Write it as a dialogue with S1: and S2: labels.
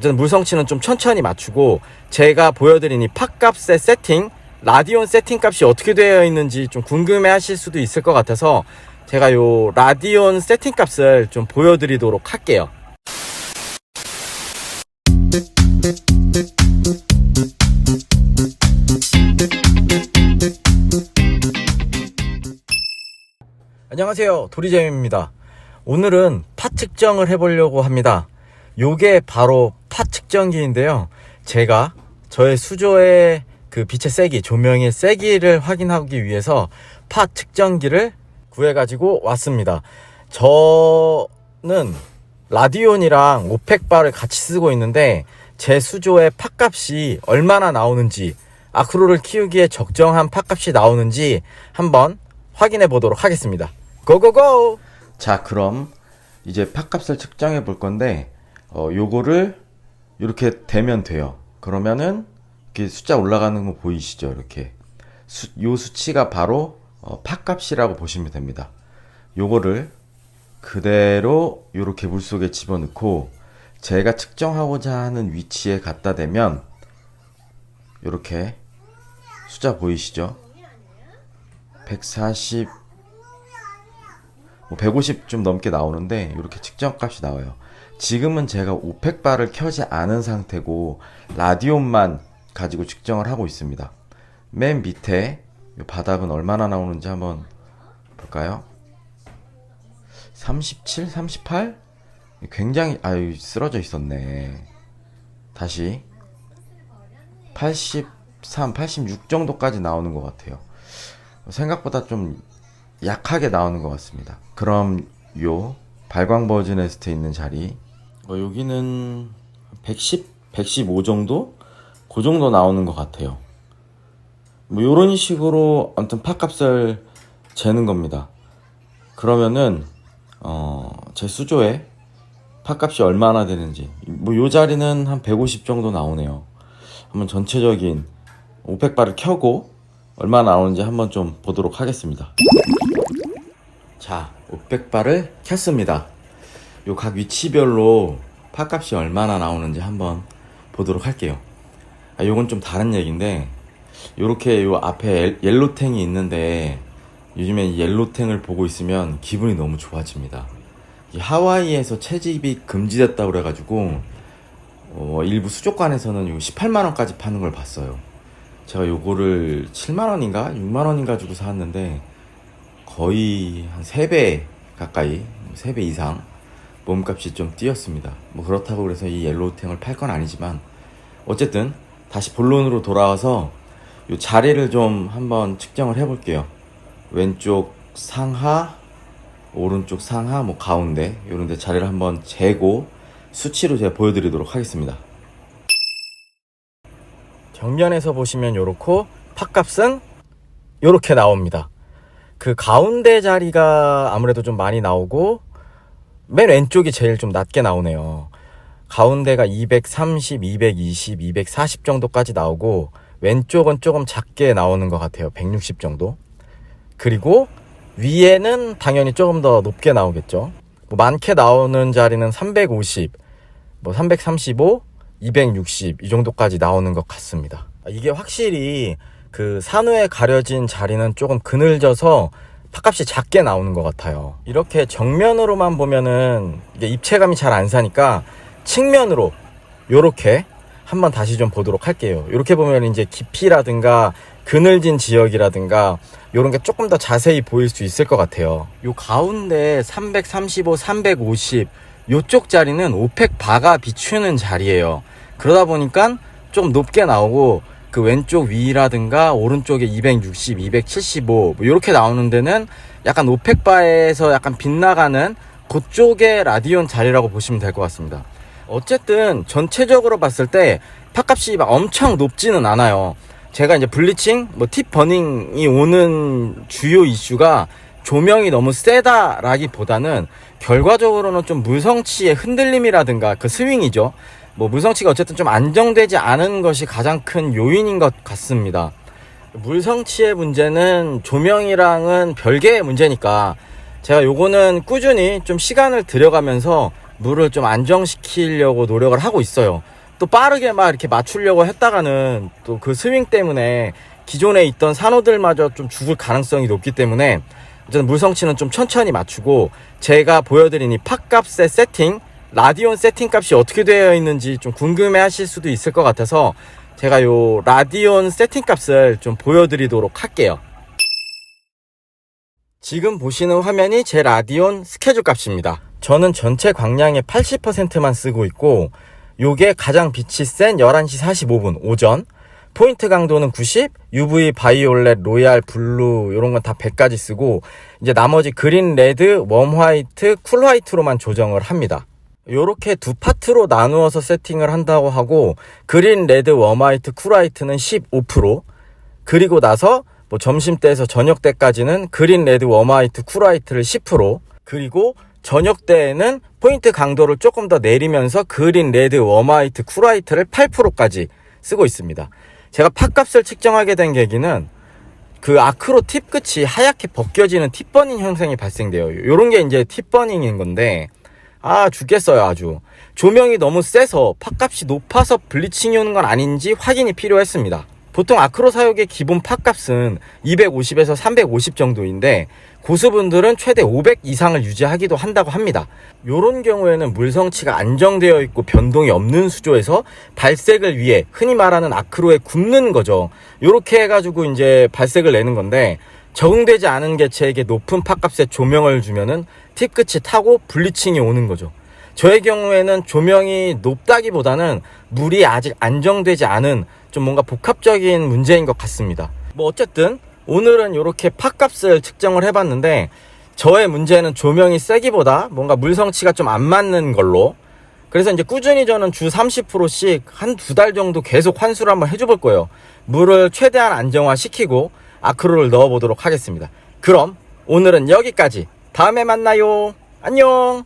S1: 어쨌든 물성치는 좀 천천히 맞추고, 제가 보여드린 이 팟값의 세팅, 라디온 세팅 값이 어떻게 되어 있는지 좀 궁금해 하실 수도 있을 것 같아서 제가 요 라디온 세팅 값을 좀 보여드리도록 할게요. 안녕하세요, 도리잼입니다. 오늘은 팟 측정을 해보려고 합니다. 요게 바로 팟 측정기인데요, 제가 저의 수조의 그 빛의 세기, 조명의 세기를 확인하기 위해서 팟 측정기를 구해가지고 왔습니다. 저는 라디온이랑 오펙바를 같이 쓰고 있는데, 제 수조의 팟값이 얼마나 나오는지, 아크로를 키우기에 적정한 팟값이 나오는지 한번 확인해 보도록 하겠습니다. 고고고! 자, 그럼 이제 팟값을 측정해 볼 건데, 요거를 이렇게 대면 돼요. 그러면은 이렇게 숫자 올라가는 거 보이시죠? 이렇게 요 수치가 바로 팟값이라고 보시면 됩니다. 요거를 그대로 이렇게 물속에 집어넣고 제가 측정하고자 하는 위치에 갖다 대면 이렇게 숫자 보이시죠? 140, 150 좀 넘게 나오는데 이렇게 측정값이 나와요. 지금은 제가 오펙바를 켜지 않은 상태고 라디온만 가지고 측정을 하고 있습니다. 맨 밑에 이 바닥은 얼마나 나오는지 한번 볼까요? 37, 38? 굉장히 쓰러져 있었네. 다시 83, 86 정도까지 나오는 것 같아요. 생각보다 좀 약하게 나오는 것 같습니다. 그럼 요 발광 버즈네스트에 있는 자리, 여기는 110, 115 정도? 그 정도 나오는 것 같아요. 뭐 요런 식으로 아무튼 팟값을 재는 겁니다. 그러면은 제 수조에 팟값이 얼마나 되는지, 뭐 요 자리는 한 150 정도 나오네요. 한번 전체적인 오펙바를 켜고 얼마나 나오는지 한번 좀 보도록 하겠습니다. 자, 오펙바를 켰습니다. 요 각 위치별로 팟값이 얼마나 나오는지 한번 보도록 할게요. 요건 좀 다른 얘기인데, 요렇게 요 앞에 옐로탱이 있는데, 요즘에 이 옐로탱을 보고 있으면 기분이 너무 좋아집니다. 이 하와이에서 채집이 금지됐다고 그래가지고 일부 수족관에서는 요 18만원까지 파는 걸 봤어요. 제가 요거를 7만원인가 6만원인가 주고 사왔는데 거의 한 3배 가까이, 3배 이상 몸값이 좀 뛰었습니다. 뭐 그렇다고 그래서 이 옐로우탱을 팔 건 아니지만, 어쨌든 다시 본론으로 돌아와서 요 자리를 좀 한번 측정을 해볼게요. 왼쪽 상하, 오른쪽 상하, 뭐 가운데 요런데 자리를 한번 재고 수치로 제가 보여드리도록 하겠습니다. 정면에서 보시면 요렇고 팟값은 요렇게 나옵니다. 그 가운데 자리가 아무래도 좀 많이 나오고 맨 왼쪽이 제일 좀 낮게 나오네요. 가운데가 230, 220, 240 정도까지 나오고 왼쪽은 조금 작게 나오는 것 같아요. 160 정도. 그리고 위에는 당연히 조금 더 높게 나오겠죠. 뭐 많게 나오는 자리는 350, 뭐 335, 260 이 정도까지 나오는 것 같습니다. 이게 확실히 그 산후에 가려진 자리는 조금 그늘져서 팟값이 작게 나오는 것 같아요. 이렇게 정면으로만 보면은 이게 입체감이 잘 안 사니까 측면으로 요렇게 한번 다시 좀 보도록 할게요. 이렇게 보면 이제 깊이라든가 그늘진 지역이라든가 요런 게 조금 더 자세히 보일 수 있을 것 같아요. 요 가운데 335, 350 요쪽 자리는 오펙바가 비추는 자리예요. 그러다 보니까 좀 높게 나오고, 그 왼쪽 위라든가 오른쪽에 260, 275 뭐 요렇게 나오는 데는 약간 오펙바에서 약간 빗나가는 그쪽의 라디온 자리라고 보시면 될 것 같습니다. 어쨌든 전체적으로 봤을 때 팟값이 막 엄청 높지는 않아요. 제가 이제 블리칭, 뭐 팁 버닝이 오는 주요 이슈가 조명이 너무 세다라기보다는 결과적으로는 좀 물성치의 흔들림이라든가 그 스윙이죠. 뭐 물성치가 어쨌든 좀 안정되지 않은 것이 가장 큰 요인인 것 같습니다. 물성치의 문제는 조명이랑은 별개의 문제니까 제가 요거는 꾸준히 좀 시간을 들여가면서 물을 좀 안정시키려고 노력을 하고 있어요. 또 빠르게 막 이렇게 맞추려고 했다가는 또 그 스윙 때문에 기존에 있던 산호들마저 좀 죽을 가능성이 높기 때문에 어쨌든 물 성치는 좀 천천히 맞추고, 제가 보여드린 이 팥값의 세팅, 라디온 세팅 값이 어떻게 되어 있는지 좀 궁금해 하실 수도 있을 것 같아서 제가 요 라디온 세팅 값을 좀 보여드리도록 할게요. 지금 보시는 화면이 제 라디온 스케줄 값입니다. 저는 전체 광량의 80%만 쓰고 있고, 요게 가장 빛이 센 11시 45분 오전, 포인트 강도는 90, UV, 바이올렛, 로얄, 블루 이런 건 다 100까지 쓰고, 이제 나머지 그린, 레드, 웜 화이트, 쿨 화이트로만 조정을 합니다. 요렇게 두 파트로 나누어서 세팅을 한다고 하고, 그린, 레드, 웜 화이트, 쿨 화이트는 15%, 그리고 나서 뭐 점심때에서 저녁때까지는 그린, 레드, 웜 화이트, 쿨 화이트를 10%, 그리고 저녁때에는 포인트 강도를 조금 더 내리면서 그린, 레드, 웜 화이트, 쿨 화이트를 8%까지 쓰고 있습니다. 제가 팥값을 측정하게 된 계기는 그 아크로 팁 끝이 하얗게 벗겨지는 팁버닝 현상이 발생돼요. 요런 게 이제 팁버닝인 건데, 죽겠어요. 아주 조명이 너무 세서 팥값이 높아서 블리칭이 오는 건 아닌지 확인이 필요했습니다. 보통 아크로 사육의 기본 팥값은 250에서 350 정도인데, 고수분들은 최대 500 이상을 유지하기도 한다고 합니다. 요런 경우에는 물 성치가 안정되어 있고 변동이 없는 수조에서 발색을 위해 흔히 말하는 아크로에 굽는 거죠. 요렇게 해가지고 이제 발색을 내는 건데, 적응되지 않은 개체에게 높은 팥값에 조명을 주면은 팁 끝이 타고 블리칭이 오는 거죠. 저의 경우에는 조명이 높다기보다는 물이 아직 안정되지 않은 좀 뭔가 복합적인 문제인 것 같습니다. 뭐 어쨌든 오늘은 이렇게 팥값을 측정을 해봤는데, 저의 문제는 조명이 세기보다 뭔가 물 성치가 좀 안 맞는 걸로, 그래서 이제 꾸준히 저는 주 30%씩 한 2달 정도 계속 환수를 한번 해줘볼 거예요. 물을 최대한 안정화시키고 아크로를 넣어보도록 하겠습니다. 그럼 오늘은 여기까지. 다음에 만나요. 안녕.